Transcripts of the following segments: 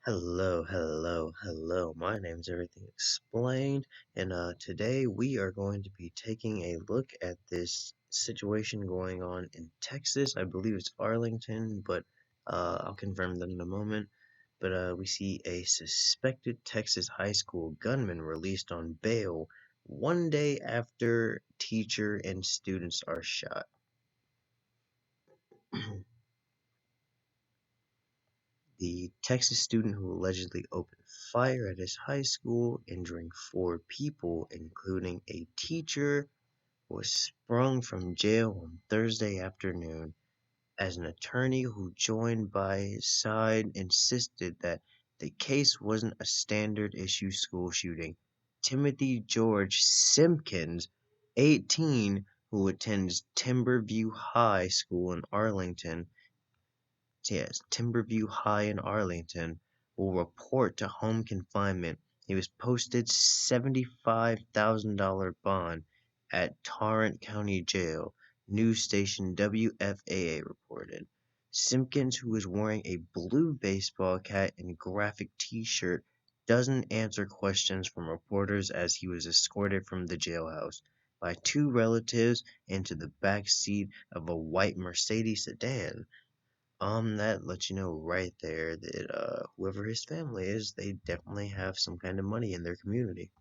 Hello, hello, hello. My name's Everything Explained, and today we are going to be taking a look at this situation going on in Texas. I believe it's Arlington, but I'll confirm that in a moment. But we see a suspected Texas high school gunman released on bail one day after teacher and students are shot. The Texas student who allegedly opened fire at his high school, injuring four people, including a teacher, was sprung from jail on Thursday afternoon, as an attorney who joined by his side insisted that the case wasn't a standard issue school shooting. Timothy George Simpkins, 18, who attends Timberview High School in Arlington, yes, Timberview High in Arlington, will report to home confinement. He was posted $75,000 bond at Tarrant County Jail, news station WFAA reported. Simpkins, who is wearing a blue baseball cap and graphic t-shirt, doesn't answer questions from reporters as he was escorted from the jailhouse by two relatives into the back seat of a white Mercedes sedan. That lets you know right there that whoever his family is, they definitely have some kind of money in their community.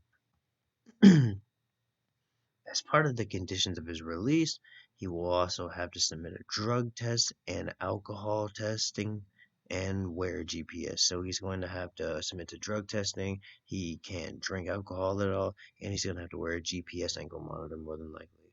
As part of the conditions of his release, he will also have to submit a drug test and alcohol testing and wear GPS. So he's going to have to submit to drug testing. He can't drink alcohol at all, and he's going to have to wear a GPS ankle monitor more than likely.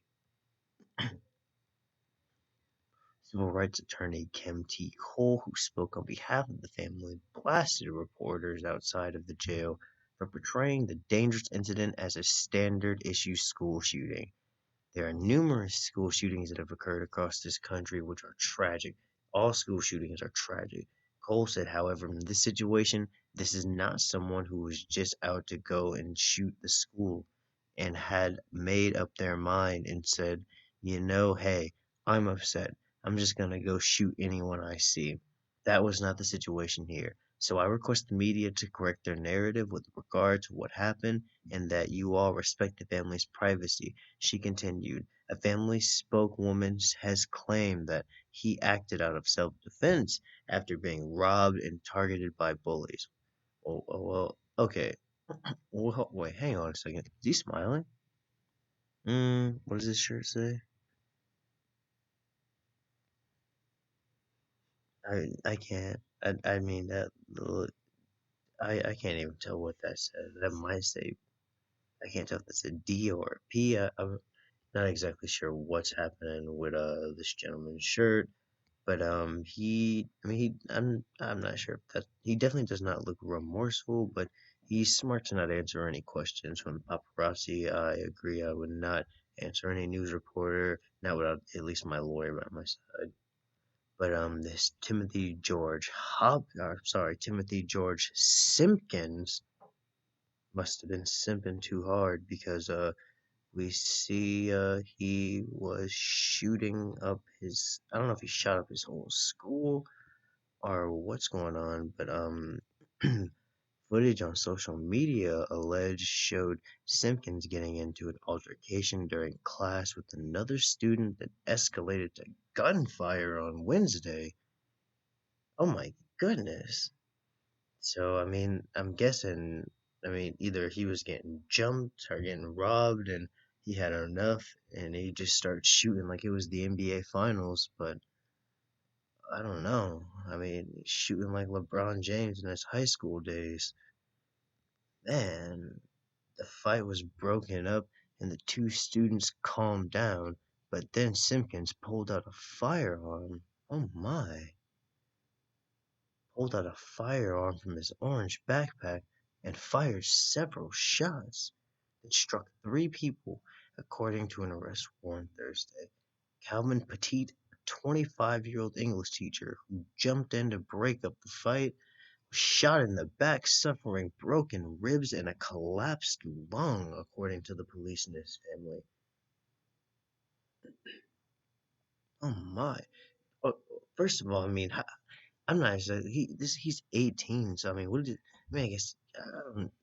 Civil rights attorney Kim T. Cole, who spoke on behalf of the family, blasted reporters outside of the jail for portraying the dangerous incident as a standard issue school shooting. There are numerous school shootings that have occurred across this country which are tragic. All school shootings are tragic. Cole said, however, in this situation, this is not someone who was just out to go and shoot the school and had made up their mind and said, hey, I'm upset. I'm just going to go shoot anyone I see. That was not the situation here. So I request the media to correct their narrative with regard to what happened and that you all respect the family's privacy. She continued, a family spokeswoman has claimed that he acted out of self-defense after being robbed and targeted by bullies. Well, okay. Well, wait, hang on a second. Is he smiling? What does this shirt say? I can't. I mean that. I can't even tell what that says. That might say. I can't tell if that's a D or a P. I'm not exactly sure what's happening with this gentleman's shirt. But I'm not sure if that he definitely does not look remorseful, but he's smart to not answer any questions from paparazzi. I agree. I would not answer any news reporter, not without at least my lawyer by my side. But this Timothy George Simpkins must have been simping too hard because we see he was shooting up his. I don't know if he shot up his whole school or what's going on, but footage on social media alleged showed Simpkins getting into an altercation during class with another student that escalated to gunfire on Wednesday. Oh my goodness. So, I mean, I'm guessing, either he was getting jumped or getting robbed and he had enough and he just started shooting like it was the NBA Finals, but I don't know. Shooting like LeBron James in his high school days. Man, the fight was broken up and the two students calmed down, but then Simpkins pulled out a firearm. Oh my. Pulled out a firearm from his orange backpack and fired several shots that struck three people, according to an arrest warrant Thursday. Calvin Petit, a 25-year-old English teacher who jumped in to break up the fight, was shot in the back, suffering broken ribs and a collapsed lung, according to the police and his family. Oh my. Oh, first of all, I'm not exactly he's 18, so I mean, what did I mean? I guess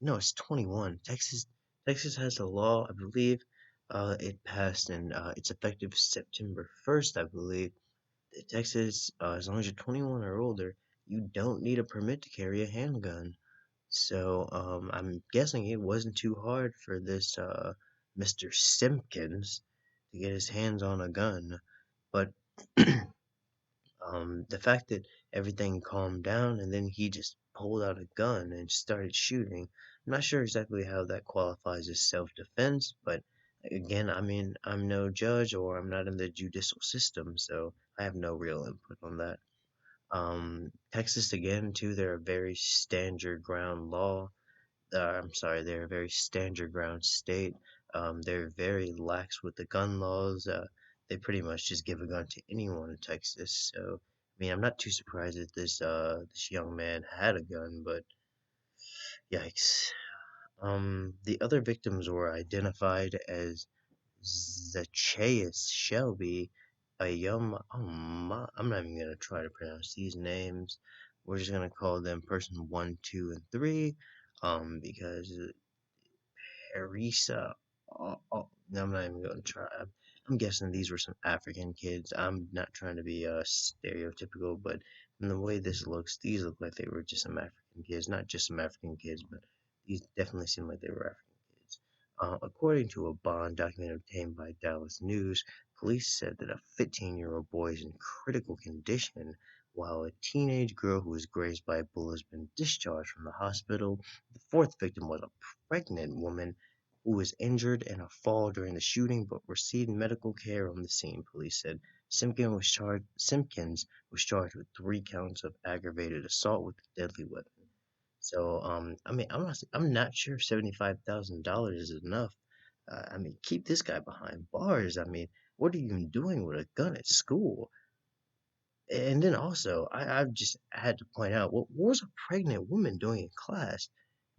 no, it's 21. Texas has a law, I believe. It passed and it's effective September 1st, I believe. Texas, as long as you're 21 or older, you don't need a permit to carry a handgun. So I'm guessing it wasn't too hard for this Mr. Simpkins to get his hands on a gun, but the fact that everything calmed down and then he just pulled out a gun and started shooting. I'm not sure exactly how that qualifies as self-defense, but again, I mean, I'm no judge or I'm not in the judicial system, so I have no real input on that. Texas again, too, they're a very stand your ground law. I'm sorry, they're a very stand your ground state. They're very lax with the gun laws. They pretty much just give a gun to anyone in Texas. So, I mean, I'm not too surprised that this young man had a gun, but yikes. The other victims were identified as Zacchaeus Shelby, a young. I'm not even gonna try to pronounce these names. We're just gonna call them person one, two, and three, because Harissa. No, I'm not even going to try. I'm guessing these were some African kids. I'm not trying to be stereotypical, but from the way this looks, these look like they were just some African kids. Not just some African kids, but these definitely seem like they were African kids. According to a bond document obtained by Dallas News, police said that a 15-year-old boy is in critical condition, while a teenage girl who was grazed by a bullet has been discharged from the hospital. The fourth victim was a pregnant woman who was injured in a fall during the shooting but received medical care on the scene, police said. Simpkins was charged with 3 counts of aggravated assault with a deadly weapon. So, I mean, I'm not sure if $75,000 is enough. I mean, keep this guy behind bars. I mean, what are you even doing with a gun at school? And then also, I've just had to point out what was a pregnant woman doing in class?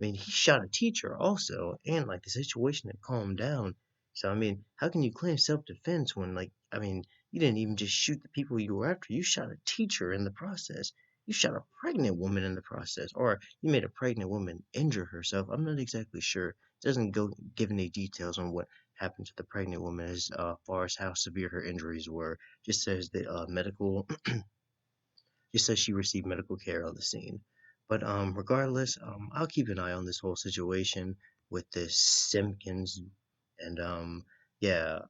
I mean, he shot a teacher also, and like the situation had calmed down. So I mean, how can you claim self-defense when like I mean, you didn't even just shoot the people you were after, you shot a teacher in the process. You shot a pregnant woman in the process, or you made a pregnant woman injure herself. I'm not exactly sure. It doesn't go give any details on what happened to the pregnant woman as far as how severe her injuries were. Just says that medical just says she received medical care on the scene. But regardless, I'll keep an eye on this whole situation with this Simpkins, and yeah,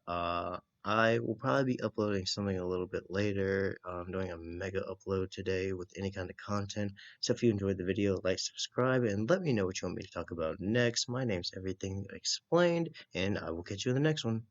I will probably be uploading something a little bit later. I'm doing a mega upload today with any kind of content. So if you enjoyed the video, like, subscribe, and let me know what you want me to talk about next. My name's Everything Explained, and I will catch you in the next one.